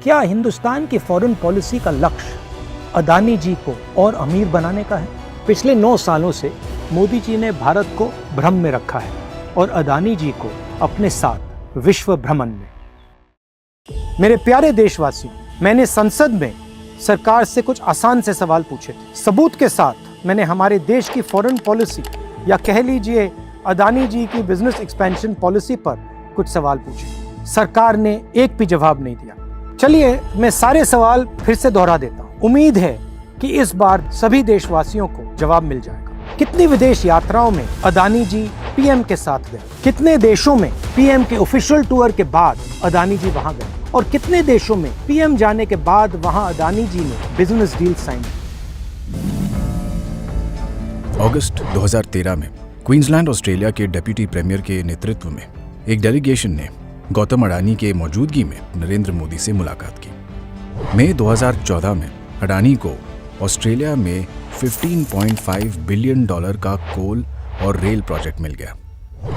क्या हिंदुस्तान की foreign policy का लक्ष्य अदानी जी को और अमीर बनाने का है? पिछले 9 सालों से मोदी जी ने भारत को भ्रम में रखा है और अदानी जी को अपने साथ विश्व भ्रमण में। मेरे प्यारे देशवासियों, मैंने संसद में सरकार से कुछ आसान से सवाल पूछे थे। सबूत के साथ मैंने हमारे देश की फॉरेन पॉलिसी या कह लीजिए अदानी जी की बिजनेस एक्सपेंशन पॉलिसी पर कुछ सवाल पूछे। सरकार ने एक भी जवाब नहीं दिया। चलिए मैं सारे सवाल फिर से दोहरा देता हूँ। उम्मीद है कि इस बार सभी देशवासियों को जवाब मिल जाएगा। कितनी विदेश यात्राओं में अदानी जी पीएम के साथ गए? कितने देशों में पीएम के ऑफिशियल टूर के बाद अदानी जी वहां गए? और कितने देशों में पीएम जाने के बाद वहां अदानी जी ने बिजनेस डील साइन की? अगस्त 2013 में क्वींसलैंड ऑस्ट्रेलिया के डिप्टी प्रीमियर के नेतृत्व में एक डेलीगेशन ने गौतम अडानी के मौजूदगी में नरेंद्र मोदी से मुलाकात की। मई 2014 में अडानी को ऑस्ट्रेलिया में $15.5 बिलियन का कोल और रेल प्रोजेक्ट मिल गया।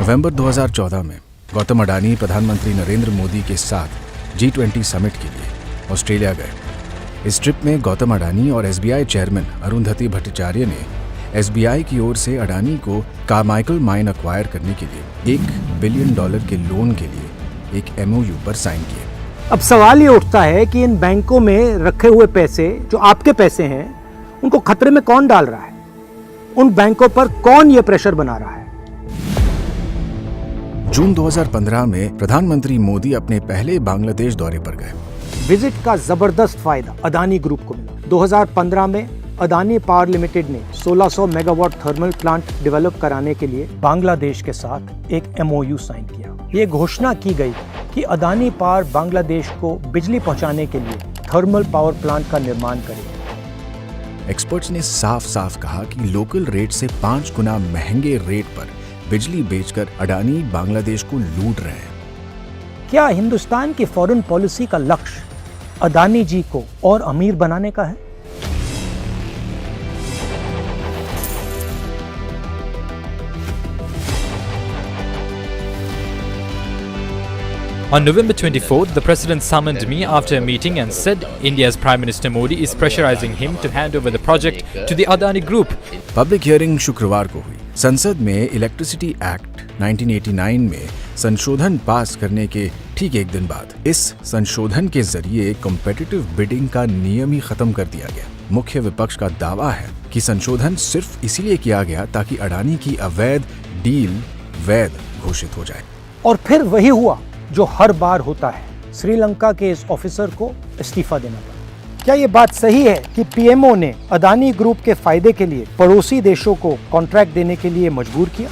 नवंबर 2014 में गौतम अडानी प्रधानमंत्री नरेंद्र मोदी के साथ G20 समिट के लिए ऑस्ट्रेलिया गए। इस ट्रिप में गौतम अडानी और SBI चेयरमैन अरुंधति भट्टाचार्य ने SBI की ओर से अडानी को कार्माइकल माइन अक्वायर करने के लिए $1 बिलियन के लोन के लिए एक MOU पर साइन किए। अब सवाल ये उठता है कि इन बैंकों में रखे हुए पैसे जो आपके पैसे हैं, उनको खतरे में कौन डाल रहा है? उन बैंकों पर कौन ये प्रेशर बना रहा है? जून 2015 में प्रधानमंत्री मोदी अपने पहले बांग्लादेश दौरे पर गए। विजिट का जबरदस्त फायदा अदानी ग्रुप को मिला। 2015 में अदानी पावर लिमिटेड ने 1600 मेगावाट थर्मल प्लांट डेवलप कराने के लिए बांग्लादेश के साथ एक MOU साइन किया। ये घोषणा की गई कि अदानी पावर बांग्लादेश को बिजली पहुंचाने के लिए थर्मल पावर प्लांट का निर्माण करेगी। एक्सपर्ट्स ने साफ साफ कहा कि लोकल रेट से 5 गुना महंगे रेट पर बिजली बेचकर अडानी बांग्लादेश को लूट रहे हैं। क्या हिंदुस्तान की फॉरेन पॉलिसी का लक्ष्य अदानी जी को और अमीर बनाने का है? On November 24th, the President summoned me after a meeting and said India's Prime Minister Modi is pressurizing him to hand over the project to the Adani Group. Public hearing शुक्रवार को हुई। संसद में इलेक्ट्रिसिटी एक्ट 1989 में संशोधन पास करने के ठीक एक दिन बाद इस संशोधन के जरिए कॉम्पिटिटिव बिडिंग का नियम ही खत्म कर दिया गया। मुख्य विपक्ष का दावा है कि संशोधन सिर्फ इसीलिए किया गया ताकि अडानी की अवैध डील वैध घोषित हो जाए। और फिर वही हुआ जो हर बार होता है, श्रीलंका के इस ऑफिसर को इस्तीफा देना पड़ा। क्या ये बात सही है कि पीएमओ ने अदानी ग्रुप के फायदे के लिए पड़ोसी देशों को कॉन्ट्रैक्ट देने के लिए मजबूर किया?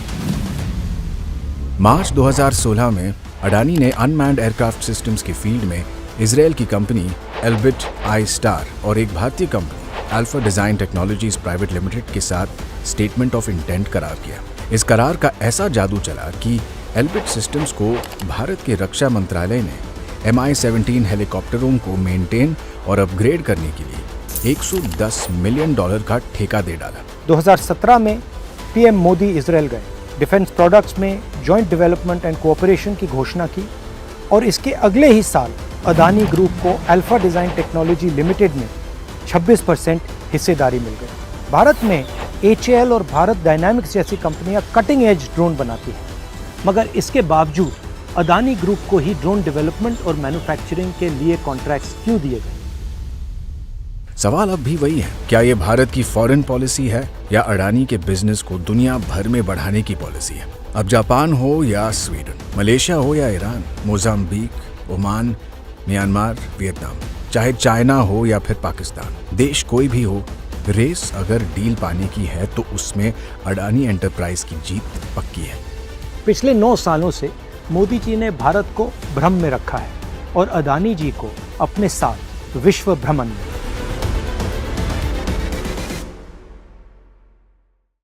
मार्च 2016 में अडानी ने अनमैन्ड एयरक्राफ्ट सिस्टम्स की फील्ड में इजरायल की कंपनी एल्बिट आई स्टार और एक भारतीय company alpha design technologies private limited के साथ स्टेटमेंट ऑफ इंटेंट करार किया। इस करार का ऐसा जादू चला कि एल्बिट सिस्टम्स को भारत के रक्षा मंत्रालय ने Mi-17 हेलीकॉप्टरों को मेंटेन और अपग्रेड करने के लिए $110 मिलियन का ठेका दे डाला। 2017 में पीएम मोदी इजरायल गए। डिफेंस प्रोडक्ट्स में जॉइंट डेवलपमेंट एंड कोऑपरेशन की घोषणा की और इसके अगले ही साल अदानी ग्रुप को अल्फा डिजाइन टेक्नोलॉजी लिमिटेड में 26% हिस्सेदारी मिल गई। भारत में HAL और भारत डायनामिक्स जैसी कंपनियां कटिंग एज ड्रोन बनाती हैं, मगर इसके बावजूद अदानी ग्रुप को ही ड्रोन डेवलपमेंट और मैन्युफैक्चरिंग के लिए कॉन्ट्रैक्ट्स क्यों दिए गए? सवाल अब भी वही है, क्या ये भारत की फॉरेन पॉलिसी है या अडानी के बिजनेस को दुनिया भर में बढ़ाने की पॉलिसी है? अब जापान हो या स्वीडन, मलेशिया हो या Iran, Mozambique, Oman, Myanmar, Vietnam, चाहे चाइना हो या फिर पाकिस्तान, देश कोई भी हो, रेस अगर डील पाने की है तो उसमें अडानी एंटरप्राइज की जीत पक्की है। पिछले 9 सालों से मोदी जी ने भारत को भ्रम में रखा है और अदानी जी को अपने साथ विश्व भ्रमण में।